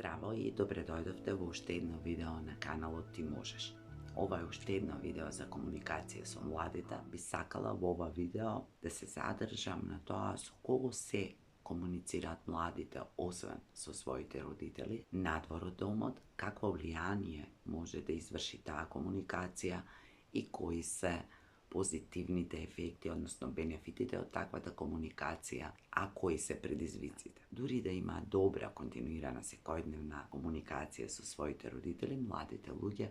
Zdravo i dobrodošli u уште едно видео на каналот Ти можеш. Ова е уште едно видео за комуникација со младите. Би сакала во ова видео да се задржам на тоа со кого се комуницираат младите, освен со своите родители, надвор од домот, какво влијание може да изврши таа комуникација и кои се позитивните ефекти, односно бенефитите од таквата комуникација, а кои се предизвиците. Дури да има добра, континуирана секојдневна комуникација со своите родители, младите луѓе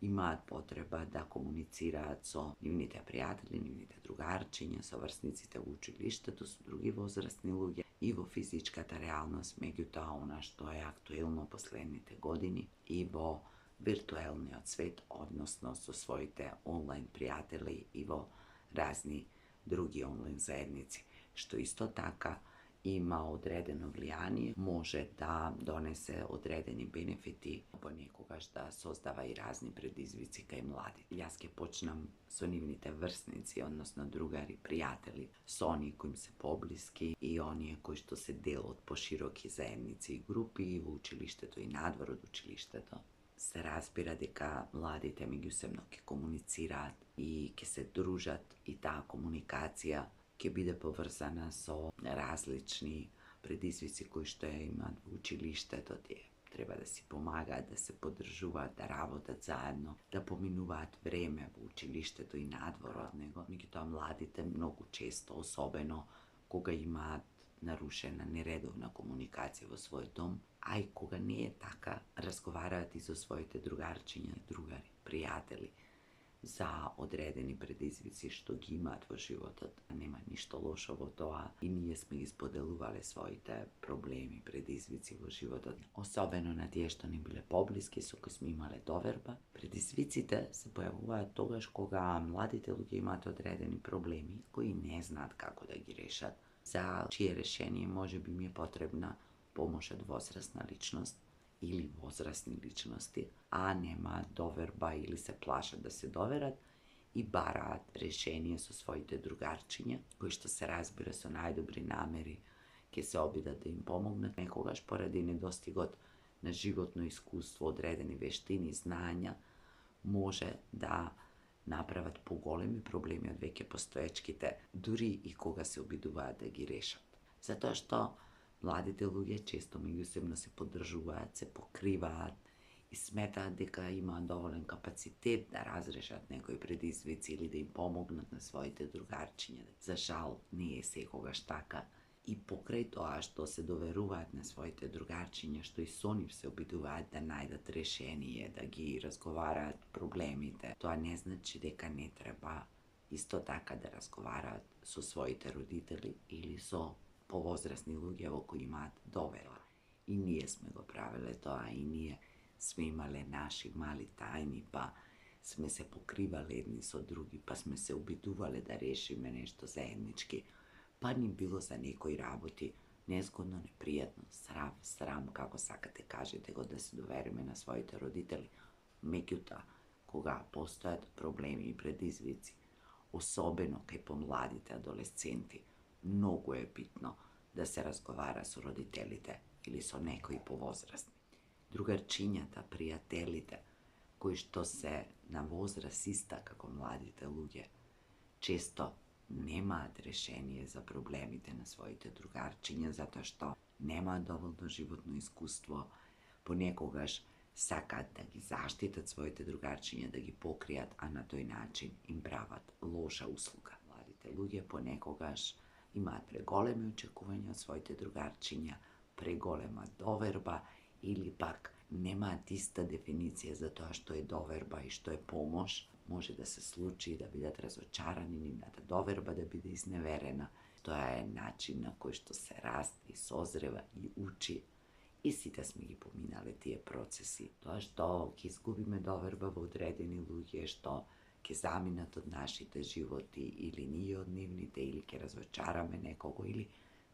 имаат потреба да комуницираат со нивните пријатели, нивните другарчиња, со врсниците во училиштето, со други возрастни луѓе и во физичката реалност, меѓутоа она што е актуелно последните години и во виртуелниот свет, односно со своите онлайн пријатели и во разни други онлайн заедници, што исто така има одредено влијание, може да донесе одредени бенефити, понекогаш да создава и разни предизвици кај млади. Јас ќе почнам со нивните врсници, односно другари, пријатели, со оние кои им се поблиски и оние кои што се дел од пошироки заедници и групи во училиштето и надвор од училиштето. Се разбира дека младите меѓусебно ќе комуницираат и ќе се дружат и таа комуникација ќе биде поврзана со различни предизвици кои што ја имаат во училиштето. Тие треба да си помагаат, да се поддржуваат, да работат заедно, да поминуваат време во училиштето и надвор од него. Меѓутоа младите многу често, особено кога имаат нарушена нередовна комуникација во својот дом, а и кога не е така, разговараат и со своите другарчиња, другари, пријатели за одредени предизвици што ги имаат во животот. Нема ништо лошо во тоа и ние сме ги споделувале своите проблеми, предизвици во животот, особено на тие што ни биле поблиски, со кои сме имале доверба. Предизвиците се појавуваат тогаш кога младите луѓе имаат одредени проблеми кои не знаат како да ги решат, за чие решение може би ми е потребна помош од возрастна личност или возрастни личности, а нема доверба или се плашат да се доверат и бараат решение со своите другарчиња, кои што се разбира со најдобри намери ќе се обидат да им помогнат, некогаш поради недостигот на животно искуство, одредени вештини, знања, може да направат поголеми проблеми од веќе постоечките, дури и кога се обидуваат да ги решат. Затоа што младите луѓе често меѓусебно се поддржуваат, се покриваат и сметаат дека имаат доволен капацитет да разрешат некои предизвици или да им помогнат на своите другарчиња. За жал, не е секогаш така. И покрај тоа што се доверуваат на своите другарчиња, што и со нив се обидуваат да најдат решение, да ги разговараат проблемите, тоа не значи дека не треба исто така да разговараат со своите родители или со повозрастни луѓе во кои имаат доверба. И ние сме го правеле тоа, и ние сме имале наши мали тајни, па сме се покривале едни со други, па сме се обидувале да решиме нешто заеднички, па ни било за некои работи незгодно, непријатно, срам, како сакате кажете го, да се довериме на своите родители. Меѓутоа, кога постојат проблеми и предизвици, особено кај помладите адолесценти, многу е битно да се разговара со родителите или со некои повозрастни. Другарчињата, пријателите, кои што се на возраст иста како младите луѓе, често немаат решение за проблемите на своите другарчиња, затоа што немаат доволно животно искуство, понекогаш сакаат да ги заштитат своите другарчиња, да ги покријат, а на тој начин им прават лоша услуга. Младите луѓе понекогаш имаат преголеми очекувања од своите другарчиња, преголема доверба или пак немаат иста дефиниција за тоа што е доверба и што е помош. Може да се случи да бидат разочарани, нивната доверба да биде изневерена. Тоа е начин на кој што се расте и созрева и учи. И сите сме ги поминале тие процеси. Тоа што ќе изгубиме доверба во одредени луѓе, што ќе заминат од нашите животи или ние од нивните, или ќе разочараме некого, или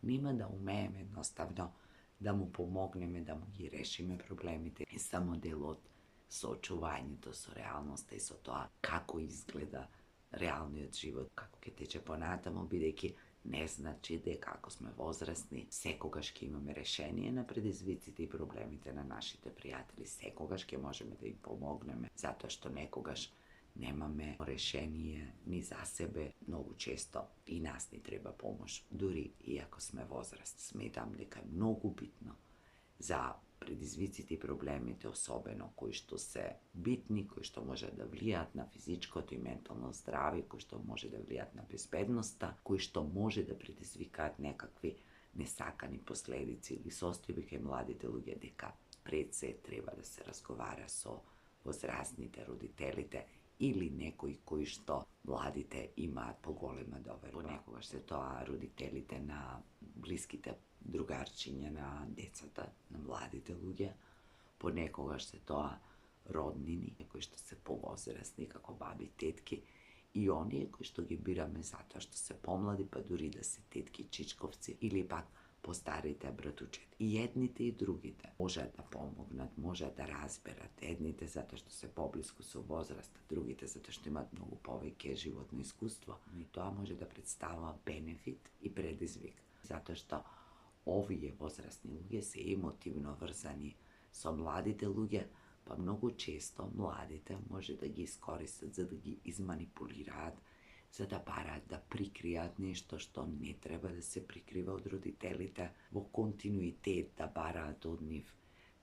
нема да умееме едноставно да му помогнеме, да му ги решиме проблемите. И само дел од соочувањето со реалноста и со тоа како изгледа реалниот живот, како ќе тече понатаму, бидејќи ne znači дека ако сме возрастни, секогаш ќе имаме решение на предизвиците и проблемите на нашите пријатели, секогаш ќе можеме да им помогнеме, затоа што некогаш немаме решение ни за себе. Многу често и нас ни треба помош, дури и ако сме возраст. Сметам дека е многу битно за предизвиците и проблемите, особено кои што се битни, кои што може да влијаат на физичкото и ментално здравје, кои што може да влијаат на безбедноста, кои што може да предизвикаат некакви несакани последици или состојби кај младите луѓе, дека пред се треба да се разговара со возрастните, родителите или некои кои што младите имаат поголема доверба. Понекогаш се тоа родителите на блиските другарчиња на децата, на младите луѓе, понекогаш се тоа роднини, кои што се повозрастни, како баби, тетки, и оние кои што ги бираме затоа што се помлади, па дури да се тетки, чичковци, или пак постарите братучета. И едните и другите можат да помогнат, можат да разберат, едните затоа што се поблиску со возраста, другите затоа што имаат многу повеќе животно искуство. И тоа може да представува бенефит и предизвик, затоа што овие возрастни луѓе се емотивно врзани со младите луѓе, па многу често младите може да ги искористат за да ги изманипулираат, за да бараат да прикријат нешто што не треба да се прикрива од родителите, во континуитет да бараат од нив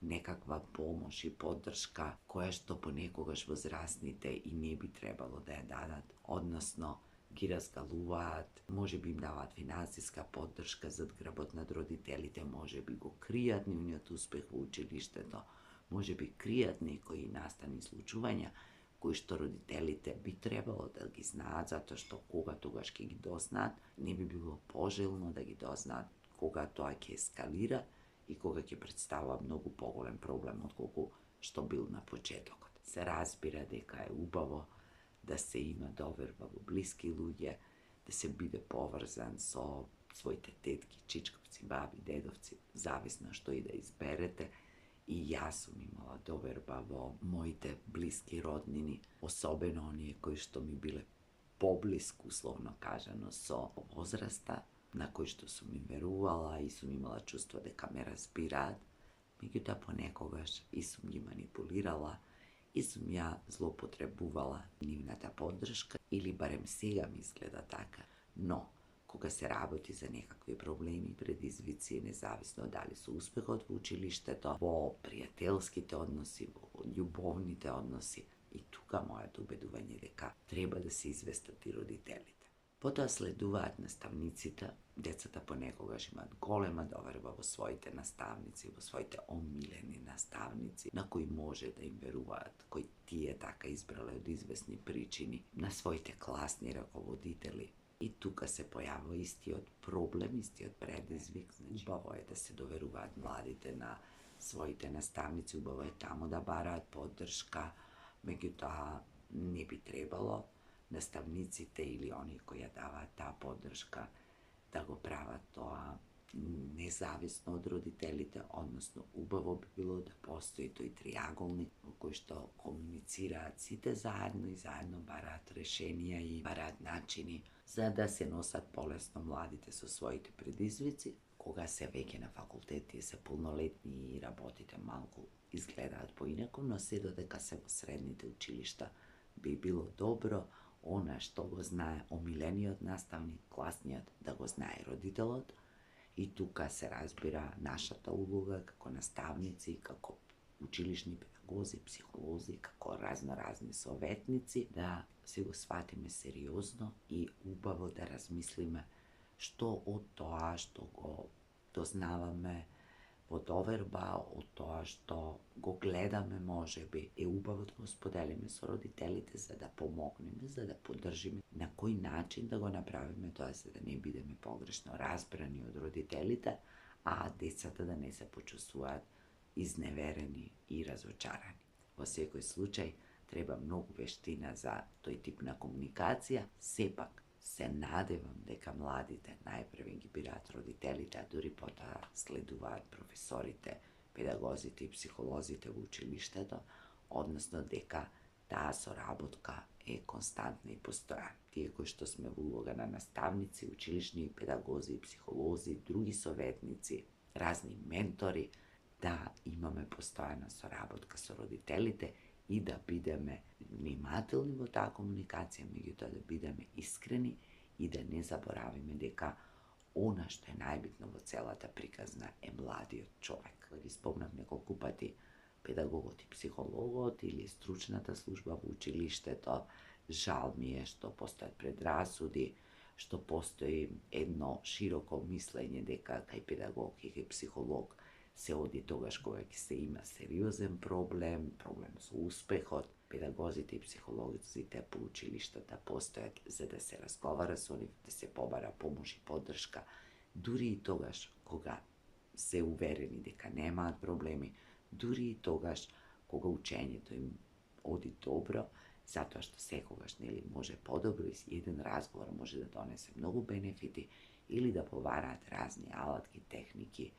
некаква помош и поддршка, која што понекогаш возрастните и не би требало да ја дадат, односно ги разгалуваат, може би им даваат финансиска поддршка зад грбот над родителите, може би го кријат нивниот успех во училиштето, може би кријат некои настани случувања кои што родителите би требало да ги знаат, затоа што кога тогаш ќе ги дознаат, не би било пожелно да ги дознаат кога тоа ќе ескалира и кога ќе представува многу поголем проблем отколку што бил на почетокот. Се разбира дека е убаво да се има доверба во блиски луѓе, да се биде поврзан со своите тетки, чичковци, баби, дедовци, зависно што и да изберете. И јас сум имала доверба во моите блиски роднини, особено оние кои што ми биле поблиску, условно кажано, со возраста, на кои што сум им верувала и сум имала чувство дека ме разбираат, меѓутоа понекогаш и сум ги манипулирала и сум ја злоупотребувала нивната поддршка, или барем сега ми изгледа така, но кога се работи за некакви проблеми, предизвици, независно дали со успехот во училиштето, во пријателските односи, во љубовните односи, и тука моето убедување дека треба да се известат и родителите. Потоа следуваат наставниците, децата понекогаш имаат голема доверба во своите наставници, во своите омилени наставници, на кои може да им веруваат, кои тие така избрале од известни причини, на своите класни раководители. И тука се појавува истиот проблем, истиот предизвик. Убаво е да се доверуваат младите на своите наставници, убаво е таму да бараат поддршка, меѓутоа не би требало наставниците или оние кои ја даваат таа поддршка да го прават тоа независно од родителите, односно убаво би било да постои тој триаголник во кој што комуницираат сите заедно и заедно бараат решенија и бараат начини за да се носат полесно младите со своите предизвици. Кога се веќе на факултет и се полнолетни и работите малку изгледаат поинаку, но се додека се во средните училишта би било добро она што го знае омилениот наставник, класниот, да го знае родителот. И тука се разбира нашата улога како наставници, како училишни педагози, психолози, како разни советници, да се го сватиме сериозно и убаво да размислиме што од тоа што го дознаваме во доверба, од тоа што го гледаме можеби, е убаво да го споделиме со родителите за да помогнеме, за да поддржиме, на кој начин да го направиме тоа за да не бидеме погрешно разбрани од родителите, а децата да не се почувствуваат изневерени и разочарани. Во секој случај треба многу вештина за тој тип на комуникација. Сепак се надевам дека младите најпрвен ги бираат родителите, а дури потоа следуваат професорите, педагозите и психолозите во училиштето, односно дека таа соработка je konstantna i postojan. Tije koji što sme uloga na nastavnici, učilišni pedagozi, psiholozi, drugi sovetnici, razni mentori, da imаме постојана соработка со родителите и да бидеме внимателни во таа комуникација, меѓутоа да бидеме искрени и да не заборавиме дека она што е најбитно во целата приказна е младиот човек. Ги спомнав неколку пати педагогот и психологот или стручната служба во училиштето. Жал ми е што постојат предрасуди, што постои едно широко мислење дека кај педагог и кај психолог се оди тогаш кога ќе се има сериозен проблем со успехот. Педагозите и психолозите по училиштата постојат за да се разговара со нив, да се побара помош и поддршка, дури и тогаш кога се уверени дека немаат проблеми, дури и тогаш кога учењето им оди добро, затоа што секогаш нели може подобро и еден разговор може да донесе многу бенефити или да побараат разни алатки, техники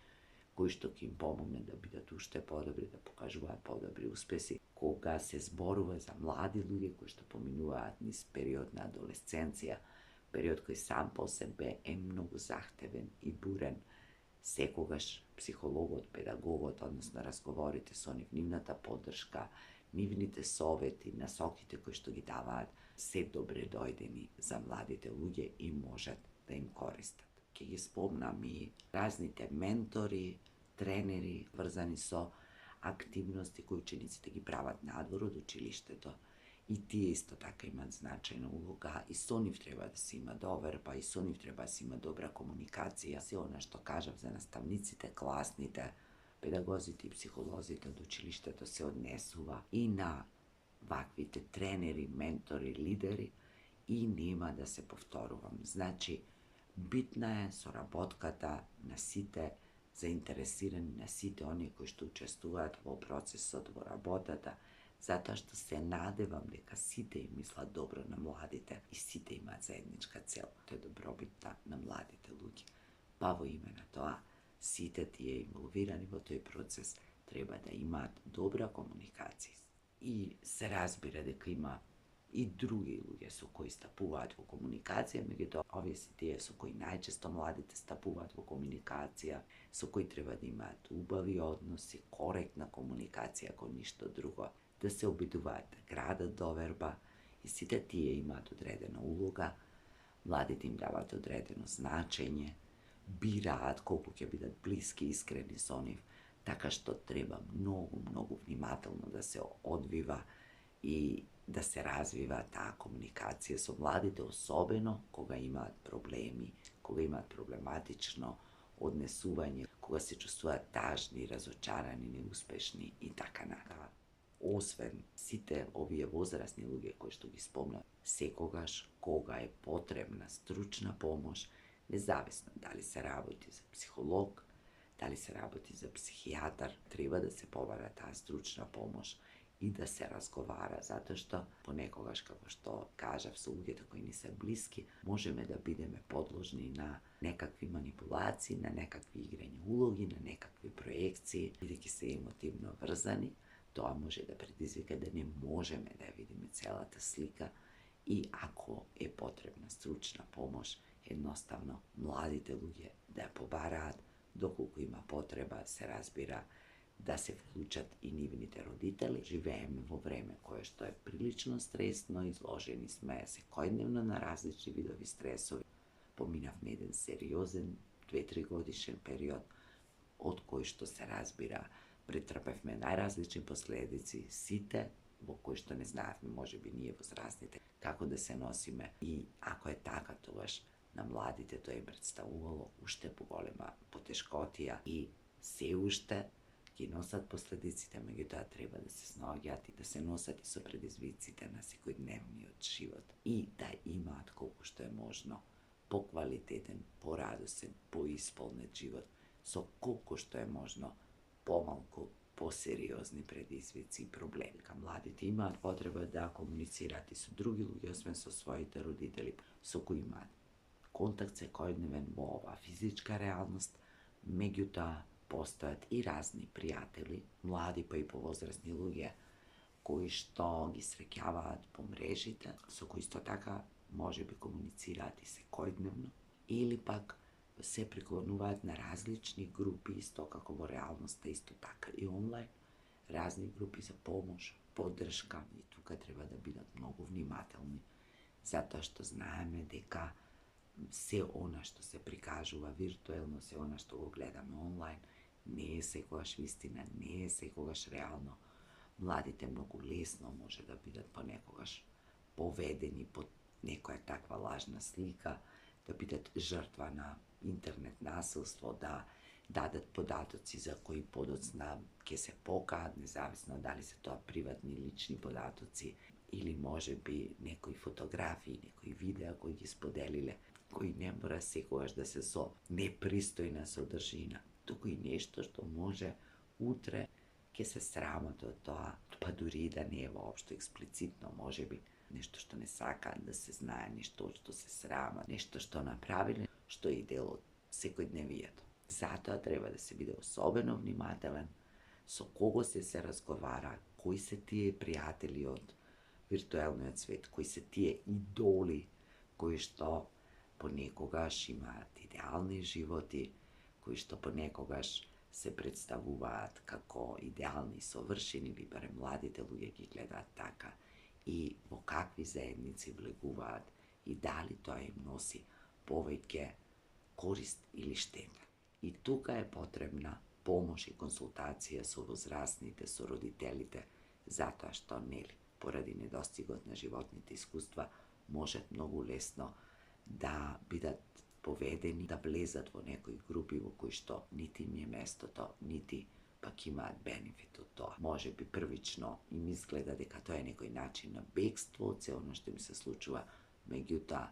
кои што ќе им помогне да бидат уште подобри, да покажуваат подобри успеси. Кога се зборува за млади луѓе кои што поминуваат низ период на адолесценција, период кој сам по себе е многу захтевен и бурен, секогаш психологот, педагогот, односно разговорите со нив, нивната поддршка, нивните совети, насоките кои што ги даваат, се добре дојдени за младите луѓе и можат да им користат. Ќе ги спомнам и разните ментори, тренери, врзани со активности кои учениците ги прават надвор од училиштето. И тие исто така имаат значајна улога, и со нив треба да се има доверба, и со нив треба да се има добра комуникација. Се она што кажав за наставниците, класните, педагозите и психолозите од училиштето се однесува и на ваквите тренери, ментори, лидери и нема да се повторувам. Значи, битна е соработката на сите заинтересирани, на сите оние кои што учествуваат во процесот, во работата, затоа што се надевам дека сите им мислат добро на младите и сите имаат заедничка цел, тоа е добробитта на младите луѓе. Па во име на тоа, сите тие инволвирани во тој процес треба да имаат добра комуникација. И се разбира дека има и други луѓе со кои стапуваат во комуникација, меѓутоа овие се тие со кои најчесто младите стапуваат во комуникација, со кои треба да имаат убави односи, коректна комуникација, ако ништо друго, да се обидуваат да градат доверба и сите тие имаат одредена улога, младите им даваат одредено значење, бираат колку ќе бидат блиски и искрени со нив, така што треба многу внимателно да се одвива и да се развива таа комуникација со младите, особено кога имаат проблеми, кога имаат проблематично однесување, кога се чувствуваат тажни, разочарани, неуспешни и така натаму. Освен сите овие возрастни луѓе кои што ги спомнав, секогаш кога е потребна стручна помош, независно дали се работи за психолог, дали се работи за психијатар, треба да се побара таа стручна помош и да се разговара, затоа што понекогаш, како што кажав, со луѓето кои ни се блиски, можеме да бидеме подложни на некакви манипулации, на некакви играње улоги, на некакви проекции, бидејќи се емотивно врзани, тоа може да предизвика да не можеме да ја видиме целата слика и ако е потребна стручна помош, едноставно младите луѓе да ја побараат, доколку има потреба, се разбира, да се вклучат и нивните родители. Живееме во време кое што е прилично стресно, изложени сме секојдневно на различни видови стресови. Поминавме еден сериозен 2-3 годишен период, од кој што се разбира, претрпевме најразлични последици, сите, во кои што не знаевме, можеби ние возрастните, како да се носиме. И ако е така, тогаш на младите тоа им представувало уште поголема потешкотија и се уште ги носат последиците, меѓутоа треба да се снаоѓаат и да се носат и со предизвиците на секојдневниот живот и да имаат колку што е можно поквалитетен, порадосен, поисполнет живот со колку што е можно помалку посериозни предизвици и проблеми. Младите имаат потреба да комуницираат и со други луѓе, освен со своите родители, со кои имаат контакт секојдневен во оваа физичка реалност, меѓутоа постојат и разни пријатели, млади па и повозрастни луѓе, кои што ги среќаваат по мрежите, со кои исто така може би комуницираат и секојдневно, или пак се приклонуваат на различни групи, исто како во реалноста, исто така и онлайн, разни групи за помош, поддршка, и тука треба да бидат многу внимателни, затоа што знаеме дека се она што се прикажува виртуелно, се она што го гледаме онлайн, не е секогаш вистина, не е секогаш реално. Младите многу лесно може да бидат понекогаш поведени под некоја таква лажна слика, да бидат жртва на интернет насилство, да дадат податоци за кои подоцна ќе се покаат, независно дали се тоа приватни лични податоци или може би некои фотографии, некои видеа кои ги споделиле, кои не мора секогаш да се со непристојна содржина, туку и нешто што може утре ќе се срамат од тоа, па дури и да не е воопшто експлицитно, може би нешто што не сакаат да се знае, нешто што се срамат, нешто што направиле, што е дел од секојдневието. Затоа треба да се биде особено внимателен со кого се разговара, кои се тие пријатели од виртуелниот свет, кои се тие идоли кои што понекогаш имаат идеални животи, кои што понекогаш се представуваат како идеални и совршени, или барем младите луѓе ги гледаат така, и во какви заедници влегуваат и дали тоа им носи повеќе корист или штета. И тука е потребна помош и консултација со возрастните, со родителите, затоа што нели, поради недостигот на животните искуства, можат многу лесно да бидат поведени, да влезат во некои групи во кои што нити им е местото, нити пак имаат бенефит од тоа. Може би првично им изгледа дека тоа е некој начин на бегство од се оно што им се случува, меѓутоа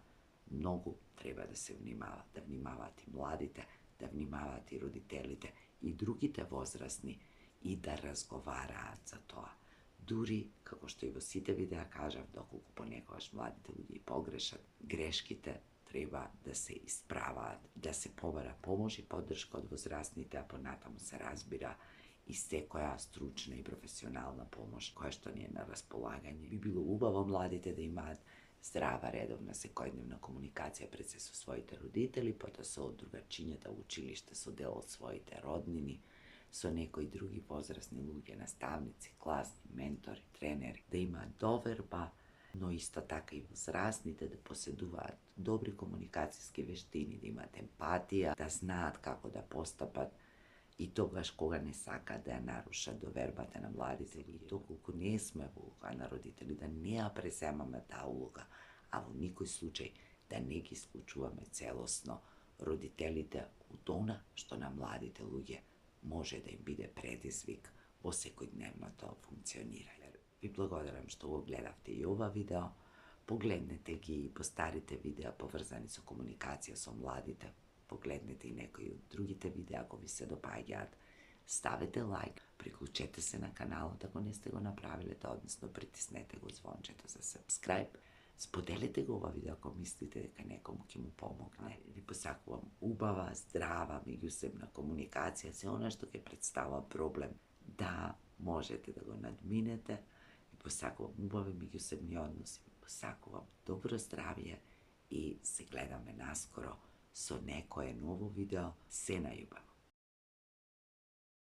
многу треба да се внимава, да внимаваат и младите, да внимаваат и родителите и другите возрастни и да разговараат за тоа. Дури, како што и во сите видеа кажав, доколку понекогаш младите луѓе и погрешат, грешките треба да се исправаат, да се побара помош и поддршка од возрастните, а понатаму се разбира и секоја стручна и професионална помош која што ни е на располагање. Би било убаво младите да имаат здрава, редовна, секојдневна комуникација пред се со своите родители, потоа со другарчињата во училиште, со дел од своите роднини, со некои други возрастни луѓе, наставници, класни, ментори, тренери, да имаат доверба, но исто така и возрастните да поседуваат добри комуникацијски вештини, да имаат емпатија, да знаат како да постапат и тогаш кога не сакаат да ја нарушат довербата на младите луѓе. Доколку не сме во улога на родители, да не ја преземаме таа улога, а во никој случај да не ги исклучуваме целосно родителите од она што на младите луѓе може да им биде предизвик во секојдневното функционирање. Ви благодарам што го гледавте и ова видео. Погледнете ги и постарите видеа поврзани со комуникација со младите. Погледнете и некои од другите видеа ако ви се допаѓаат. Ставете лайк, приклучете се на каналот ако не сте го направиле тоа, односно притиснете го звончето за subscribe. Споделете го ова видео ако мислите дека некому ќе му помогне. Ви посакувам убава, здрава, меѓусебна комуникација, се она што ќе представува проблем, да можете да го надминете. Ви посакувам убави меѓусебни односи. Ви посакувам добро здравје и се гледаме наскоро со некое ново видео. Се најубаво.